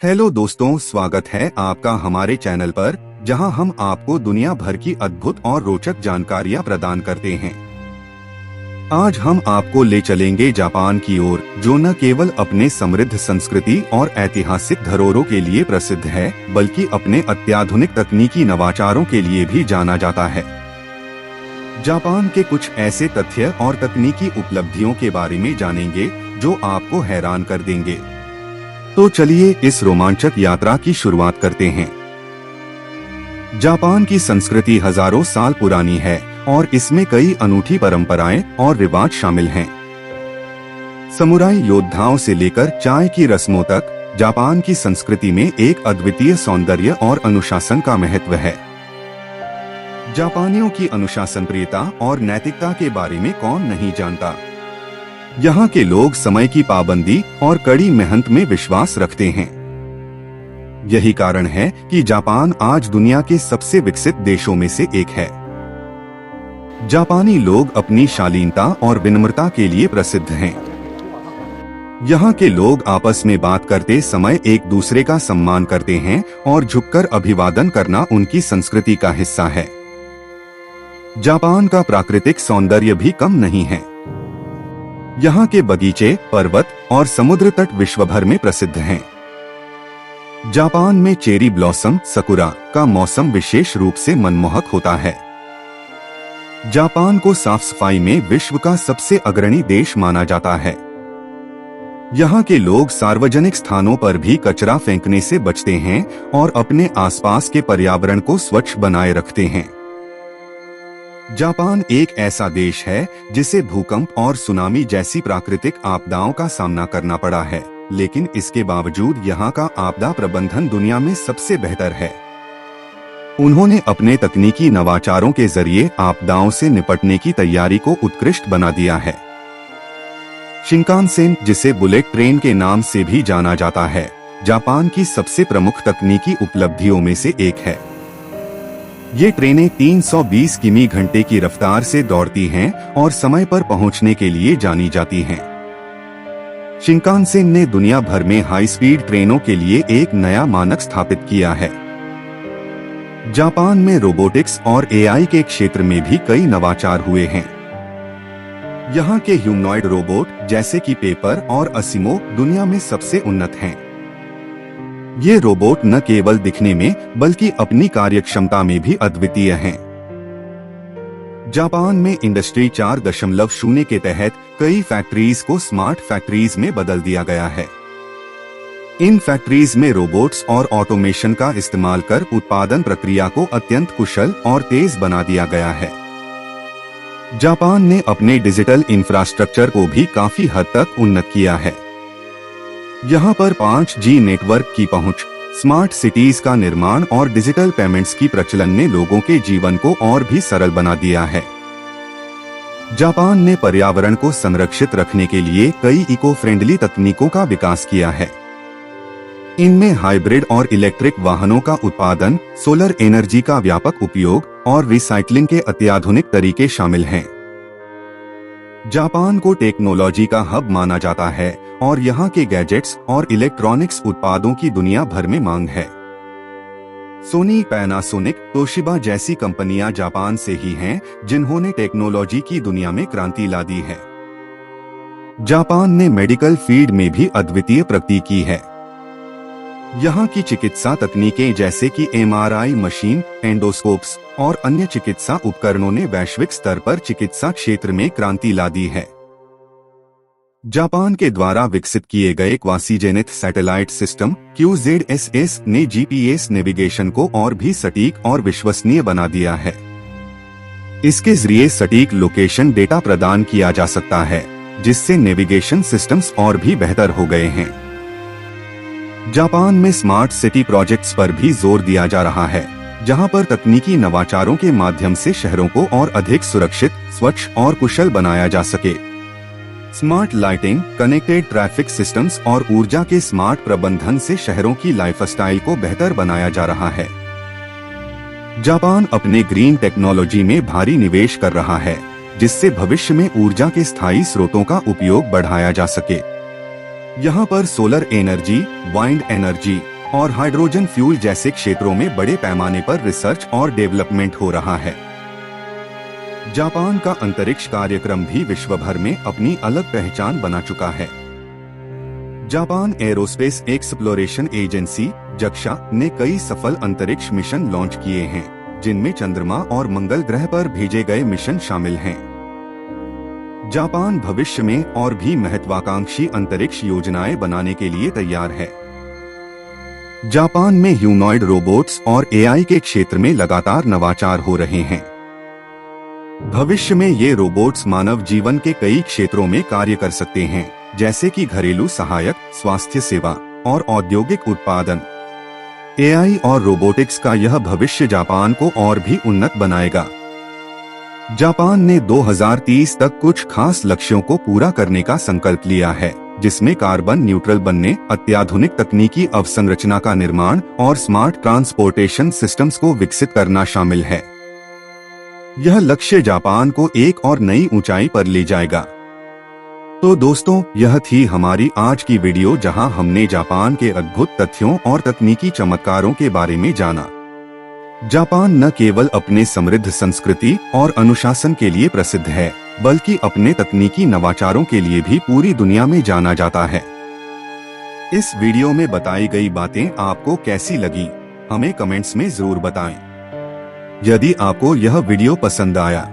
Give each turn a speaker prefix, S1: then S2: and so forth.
S1: Hello दोस्तों, स्वागत है आपका हमारे चैनल पर, जहां हम आपको दुनिया भर की अद्भुत और रोचक जानकारियां प्रदान करते हैं। आज हम आपको ले चलेंगे जापान की ओर, जो न केवल अपने समृद्ध संस्कृति और ऐतिहासिक धरोहरों के लिए प्रसिद्ध है, बल्कि अपने अत्याधुनिक तकनीकी नवाचारों के लिए भी जाना जाता है। जापान के कुछ ऐसे तथ्य और तकनीकी उपलब्धियों के बारे में जानेंगे जो आपको हैरान कर देंगे। तो चलिए इस रोमांचक यात्रा की शुरुआत करते हैं। जापान की संस्कृति हजारों साल पुरानी है और इसमें कई अनूठी परंपराएं और रिवाज शामिल हैं। समुराई योद्धाओं से लेकर चाय की रस्मों तक, जापान की संस्कृति में एक अद्वितीय सौंदर्य और अनुशासन का महत्व है। जापानियों की अनुशासन प्रियता और नैतिकता के बारे में कौन नहीं जानता। यहाँ के लोग समय की पाबंदी और कड़ी मेहनत में विश्वास रखते हैं। यही कारण है कि जापान आज दुनिया के सबसे विकसित देशों में से एक है। जापानी लोग अपनी शालीनता और विनम्रता के लिए प्रसिद्ध हैं। यहाँ के लोग आपस में बात करते समय एक दूसरे का सम्मान करते हैं और झुककर अभिवादन करना उनकी संस्कृति का हिस्सा है। जापान का प्राकृतिक सौंदर्य भी कम नहीं है। यहाँ के बगीचे, पर्वत और समुद्र तट विश्व भर में प्रसिद्ध हैं। जापान में चेरी ब्लॉसम सकुरा का मौसम विशेष रूप से मनमोहक होता है। जापान को साफ सफाई में विश्व का सबसे अग्रणी देश माना जाता है। यहाँ के लोग सार्वजनिक स्थानों पर भी कचरा फेंकने से बचते हैं और अपने आसपास के पर्यावरण को स्वच्छ बनाए रखते हैं। जापान एक ऐसा देश है जिसे भूकंप और सुनामी जैसी प्राकृतिक आपदाओं का सामना करना पड़ा है, लेकिन इसके बावजूद यहाँ का आपदा प्रबंधन दुनिया में सबसे बेहतर है। उन्होंने अपने तकनीकी नवाचारों के जरिए आपदाओं से निपटने की तैयारी को उत्कृष्ट बना दिया है। शिंकानसेन, जिसे बुलेट ट्रेन के नाम से भी जाना जाता है, जापान की सबसे प्रमुख तकनीकी उपलब्धियों में से एक है। ये ट्रेनें 320 किमी घंटे की रफ्तार से दौड़ती हैं और समय पर पहुंचने के लिए जानी जाती हैं। शिंकानसेन ने दुनिया भर में हाई स्पीड ट्रेनों के लिए एक नया मानक स्थापित किया है। जापान में रोबोटिक्स और एआई के क्षेत्र में भी कई नवाचार हुए हैं। यहाँ के ह्यूमनॉइड रोबोट जैसे कि पेपर और असिमो दुनिया में सबसे उन्नत हैं। ये रोबोट न केवल दिखने में बल्कि अपनी कार्यक्षमता में भी अद्वितीय हैं। जापान में इंडस्ट्री 4.0 के तहत कई फैक्ट्रीज को स्मार्ट फैक्ट्रीज में बदल दिया गया है। इन फैक्ट्रीज में रोबोट्स और ऑटोमेशन का इस्तेमाल कर उत्पादन प्रक्रिया को अत्यंत कुशल और तेज बना दिया गया है। जापान ने अपने डिजिटल इंफ्रास्ट्रक्चर को भी काफी हद तक उन्नत किया है। यहाँ पर 5G नेटवर्क की पहुंच, स्मार्ट सिटीज का निर्माण और डिजिटल पेमेंट्स की प्रचलन ने लोगों के जीवन को और भी सरल बना दिया है। जापान ने पर्यावरण को संरक्षित रखने के लिए कई इको फ्रेंडली तकनीकों का विकास किया है। इनमें हाइब्रिड और इलेक्ट्रिक वाहनों का उत्पादन, सोलर एनर्जी का व्यापक उपयोग और रिसाइकलिंग के अत्याधुनिक तरीके शामिल हैं। जापान को टेक्नोलॉजी का हब माना जाता है और यहाँ के गैजेट्स और इलेक्ट्रॉनिक्स उत्पादों की दुनिया भर में मांग है। सोनी, पैनासोनिक, तोशिबा जैसी कंपनियां जापान से ही हैं, जिन्होंने टेक्नोलॉजी की दुनिया में क्रांति ला दी है। जापान ने मेडिकल फील्ड में भी अद्वितीय प्रगति की है। यहाँ की चिकित्सा तकनीकें जैसे कि MRI मशीन, एंडोस्कोप्स और अन्य चिकित्सा उपकरणों ने वैश्विक स्तर पर चिकित्सा क्षेत्र में क्रांति ला दी है। जापान के द्वारा विकसित किए गए क्वासीजेनिथ सैटेलाइट सिस्टम QZSS ने GPS नेविगेशन को और भी सटीक और विश्वसनीय बना दिया है। इसके जरिए सटीक लोकेशन डेटा प्रदान किया जा सकता है, जिससे नेविगेशन सिस्टम्स और भी बेहतर हो गए हैं। जापान में स्मार्ट सिटी प्रोजेक्ट्स पर भी जोर दिया जा रहा है, जहां पर तकनीकी नवाचारों के माध्यम से शहरों को और अधिक सुरक्षित, स्वच्छ और कुशल बनाया जा सके। Smart lighting, connected traffic systems और ऊर्जा के स्मार्ट प्रबंधन से शहरों की लाइफस्टाइल को बेहतर बनाया जा रहा है। जापान अपने ग्रीन टेक्नोलॉजी में भारी निवेश कर रहा है, जिससे भविष्य में ऊर्जा के स्थायी स्रोतों का उपयोग बढ़ाया जा सके। यहाँ पर सोलर एनर्जी, वाइंड एनर्जी और हाइड्रोजन फ्यूल जैसे क्षेत्रों में बड़े पैमाने पर रिसर्च और डेवलपमेंट हो रहा है। जापान का अंतरिक्ष कार्यक्रम भी विश्व भर में अपनी अलग पहचान बना चुका है। Japan aerospace exploration agency JAXA ने कई सफल अंतरिक्ष मिशन लॉन्च किए हैं, जिनमें चंद्रमा और मंगल ग्रह पर भेजे गए मिशन शामिल हैं। जापान भविष्य में और भी महत्वाकांक्षी अंतरिक्ष योजनाएं बनाने के लिए तैयार है। जापान में ह्यूमनॉइड रोबोट्स और AI के क्षेत्र में लगातार नवाचार हो रहे हैं। भविष्य में ये रोबोट्स मानव जीवन के कई क्षेत्रों में कार्य कर सकते हैं, जैसे कि घरेलू सहायक, स्वास्थ्य सेवा और औद्योगिक उत्पादन। AI और रोबोटिक्स का यह भविष्य जापान को और भी उन्नत बनाएगा। जापान ने 2030 तक कुछ खास लक्ष्यों को पूरा करने का संकल्प लिया है, जिसमें कार्बन न्यूट्रल बनने, अत्याधुनिक तकनीकी अवसंरचना का निर्माण और स्मार्ट ट्रांसपोर्टेशन सिस्टम्स को विकसित करना शामिल है। यह लक्ष्य जापान को एक और नई ऊंचाई पर ले जाएगा। तो दोस्तों, यह थी हमारी आज की वीडियो, जहां हमने जापान के अद्भुत तथ्यों और तकनीकी चमत्कारों के बारे में जाना। जापान न केवल अपने समृद्ध संस्कृति और अनुशासन के लिए प्रसिद्ध है, बल्कि अपने तकनीकी नवाचारों के लिए भी पूरी दुनिया में जाना जाता है। इस वीडियो में बताई गई बातें आपको कैसी लगी, हमें कमेंट्स में जरूर बताएं। यदि आपको यह वीडियो पसंद आया